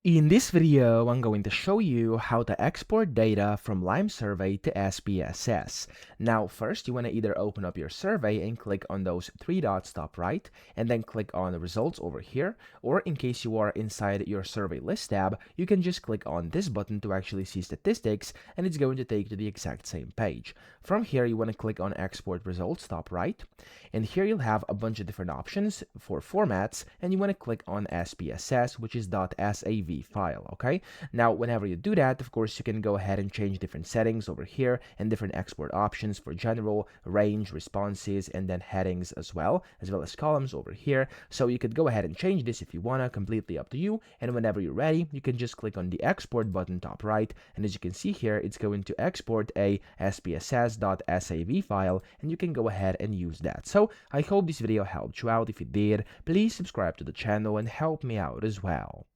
In this video, I'm going to show you how to export data from LimeSurvey to SPSS. Now, first, you want to either open up your survey and click on those three dots top right, and then click on the results over here, or in case you are inside your survey list tab, you can just click on this button to actually see statistics, and it's going to take you to the exact same page. From here, you want to click on export results top right, and here you'll have a bunch of different options for formats, and you want to click on SPSS, which is .sav file. Okay, now whenever you do that, of course, you can go ahead and change different settings over here and different export options for general, range, responses, and then headings as well as columns over here. So you could go ahead and change this if you wanna, completely up to you. And whenever you're ready, you can just click on the export button top right, and as you can see here, it's going to export a SPSS.sav file, and you can go ahead and use that. So I hope this video helped you out. If it did, please subscribe to the channel and help me out as well.